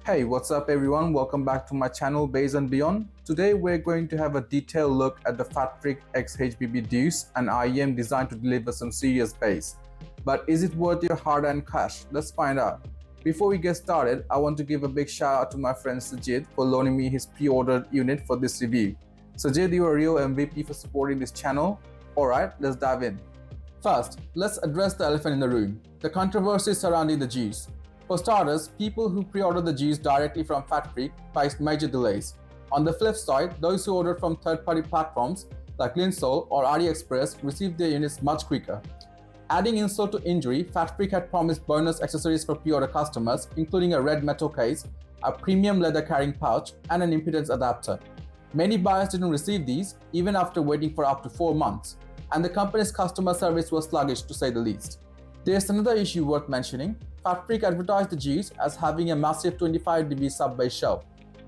Hey, what's up everyone? Welcome back to my channel Bass and Beyond. Today we're going to have a detailed look at the Fatfreq X HBB Deuce, an IEM designed to deliver some serious bass. But is it worth your hard-earned cash? Let's find out. Before we get started, I want to give a big shout out to my friend Sajid for loaning me his pre-ordered unit for this review. Sajid, you're a real MVP for supporting this channel. Alright, let's dive in. First, let's address the elephant in the room, the controversy surrounding the Deuce. For starters, people who pre-ordered the Deuce directly from Fatfreq faced major delays. On the flip side, those who ordered from third-party platforms like Linsol or AliExpress received their units much quicker. Adding insult to injury, Fatfreq had promised bonus accessories for pre-order customers, including a red metal case, a premium leather carrying pouch, and an impedance adapter. Many buyers didn't receive these, even after waiting for up to 4 months, and the company's customer service was sluggish to say the least. There's another issue worth mentioning. Fatfreq advertised the Deuce as having a massive 25 dB sub-bass shelf,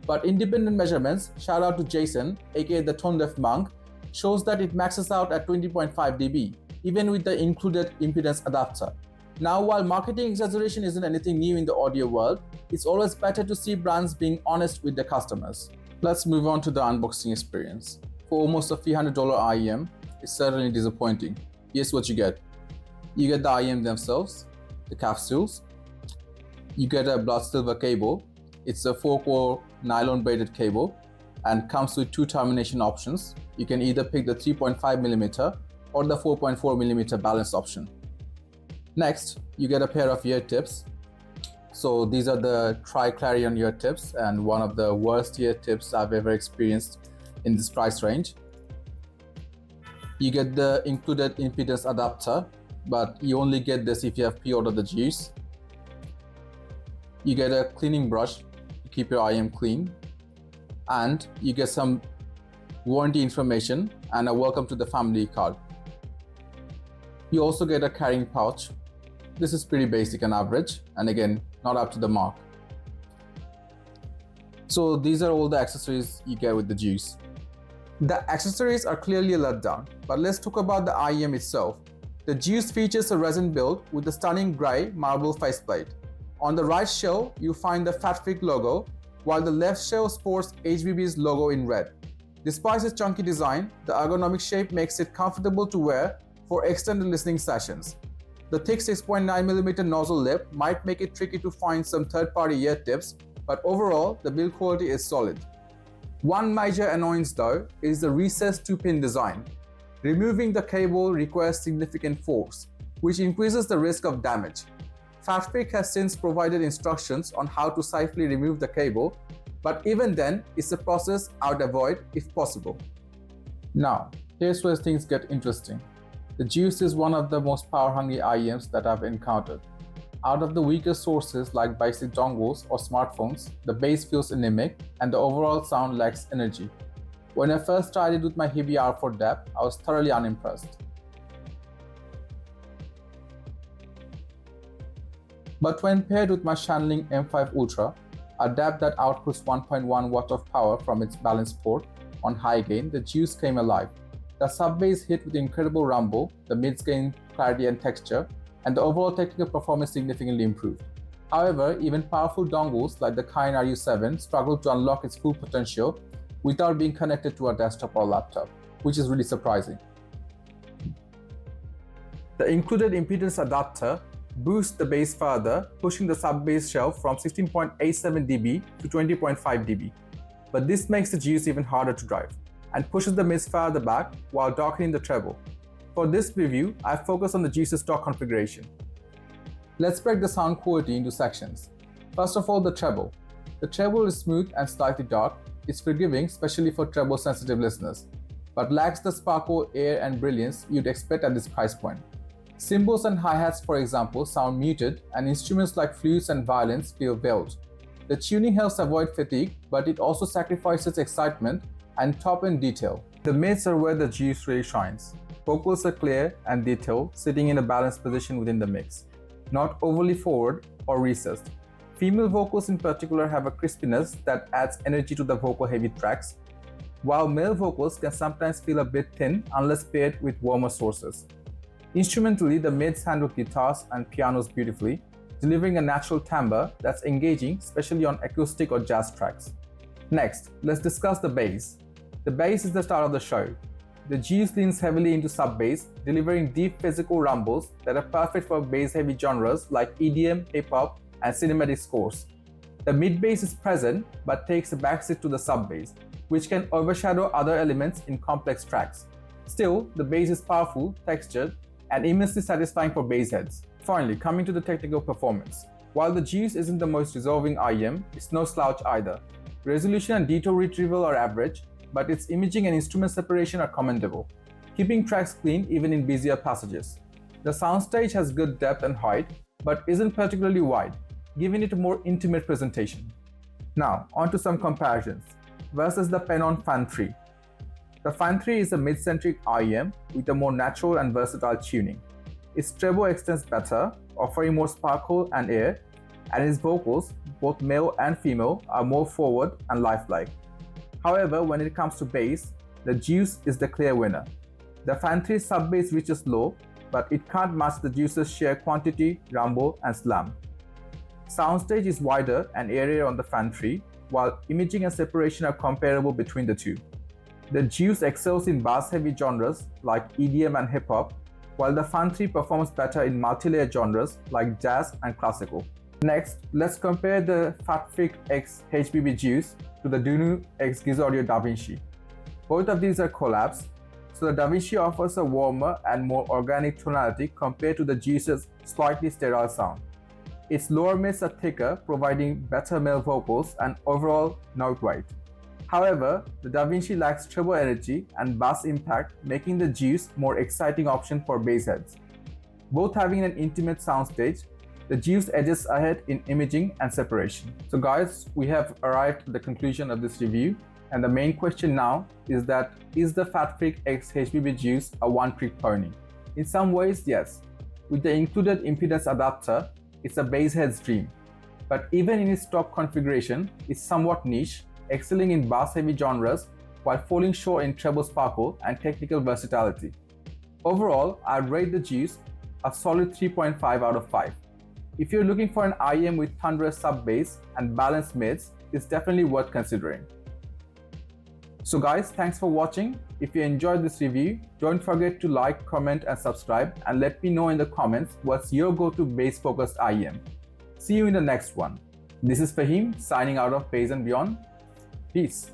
but independent measurements, shout out to Jason, aka the Tone Deaf Monk, shows that it maxes out at 20.5 dB, even with the included impedance adapter. Now, while marketing exaggeration isn't anything new in the audio world, it's always better to see brands being honest with their customers. Let's move on to the unboxing experience. For almost a $300 IEM, it's certainly disappointing. Here's what you get. You get the IEM themselves, the capsules. You get a blood silver cable. It's a 4-core nylon braided cable and comes with 2 termination options. You can either pick the 3.5mm or the 4.4mm balance option. Next, you get a pair of ear tips. So these are the Tri-Clarion ear tips, and one of the worst ear tips I've ever experienced in this price range. You get the included impedance adapter, but you only get this if you have pre-ordered the Deuce. You get a cleaning brush to keep your IEM clean, and you get some warranty information and a welcome to the family card. You also get a carrying pouch. This is pretty basic and average, and again, not up to the mark. So these are all the accessories you get with the Deuce. The accessories are clearly a letdown, but let's talk about the IEM itself. The Deuce features a resin build with a stunning grey marble faceplate. On the right shell, you find the Fatfreq logo, while the left shell sports HBB's logo in red. Despite its chunky design, the ergonomic shape makes it comfortable to wear for extended listening sessions. The thick 6.9mm nozzle lip might make it tricky to find some third-party ear tips, but overall, the build quality is solid. One major annoyance though is the recessed 2-pin design. Removing the cable requires significant force, which increases the risk of damage. Fatfreq has since provided instructions on how to safely remove the cable, but even then, it's a process I would avoid if possible. Now, here's where things get interesting. The Deuce is one of the most power-hungry IEMs that I've encountered. Out of the weaker sources like basic dongles or smartphones, the bass feels anemic and the overall sound lacks energy. When I first tried it with my Hebe R4 DAP, I was thoroughly unimpressed. But when paired with my Shanling M5 Ultra, a DAP that outputs 1.1 watt of power from its balance port on high gain, the Deuce came alive. The sub-bass hit with incredible rumble, the mids gained clarity and texture, and the overall technical performance significantly improved. However, even powerful dongles like the Kind RU7 struggled to unlock its full potential without being connected to a desktop or laptop, which is really surprising. The included impedance adapter boosts the bass further, pushing the sub-bass shelf from 16.87 dB to 20.5 dB. But this makes the Deuce even harder to drive, and pushes the mids further back while darkening the treble. For this review, I focused on the Deuce's stock configuration. Let's break the sound quality into sections. First of all, the treble. The treble is smooth and slightly dark. It's forgiving, especially for treble-sensitive listeners, but lacks the sparkle, air, and brilliance you'd expect at this price point. Cymbals and hi-hats, for example, sound muted, and instruments like flutes and violins feel veiled. The tuning helps avoid fatigue, but it also sacrifices excitement and top-end detail. The mids are where the Deuce really shines. Vocals are clear and detailed, sitting in a balanced position within the mix, not overly forward or recessed. Female vocals in particular have a crispiness that adds energy to the vocal-heavy tracks, while male vocals can sometimes feel a bit thin unless paired with warmer sources. Instrumentally, the mids handle guitars and pianos beautifully, delivering a natural timbre that's engaging, especially on acoustic or jazz tracks. Next, let's discuss the bass. The bass is the star of the show. The Deuce leans heavily into sub-bass, delivering deep physical rumbles that are perfect for bass-heavy genres like EDM, hip-hop, and cinematic scores. The mid-bass is present but takes a backseat to the sub-bass, which can overshadow other elements in complex tracks. Still, the bass is powerful, textured, and immensely satisfying for bass heads. Finally, coming to the technical performance. While the Deuce isn't the most resolving IEM, it's no slouch either. Resolution and detail retrieval are average, but its imaging and instrument separation are commendable, keeping tracks clean even in busier passages. The soundstage has good depth and height, but isn't particularly wide, giving it a more intimate presentation. Now, on to some comparisons versus the Penon Fan 3. The Fan 3 is a mid-centric IEM with a more natural and versatile tuning. Its treble extends better, offering more sparkle and air, and its vocals, both male and female, are more forward and lifelike. However, when it comes to bass, the Deuce is the clear winner. The Fan 3 sub-bass reaches low, but it can't match the Deuce's sheer quantity, rumble, and slam. Soundstage is wider and airier on the Fan 3, while imaging and separation are comparable between the two. The Deuce excels in bass-heavy genres like EDM and hip-hop, while the Fan 3 performs better in multi-layer genres like jazz and classical. Next, let's compare the Fatfreq X HBB Deuce to the Dunu X Giz Audio DaVinci. Both of these are collabs, so the DaVinci offers a warmer and more organic tonality compared to the Deuce's slightly sterile sound. Its lower mids are thicker, providing better male vocals and overall note weight. However, the DaVinci lacks treble energy and bass impact, making the Deuce more exciting option for bass heads. Both having an intimate soundstage, the Deuce edges ahead in imaging and separation. So guys, we have arrived at the conclusion of this review, and the main question now is the Fatfreq X HBB Deuce a one-trick pony? In some ways, yes. With the included impedance adapter, it's a bass head's dream. But even in its stock configuration, it's somewhat niche, excelling in bass-heavy genres while falling short in treble sparkle and technical versatility. Overall, I'd rate the Deuce a solid 3.5 out of 5. If you're looking for an IEM with thunderous sub-bass and balanced mids, it's definitely worth considering. So guys, thanks for watching. If you enjoyed this review, don't forget to like, comment and subscribe, and let me know in the comments what's your go-to bass-focused IEM. See you in the next one. This is Fahim signing out of Bass and Beyond. Peace.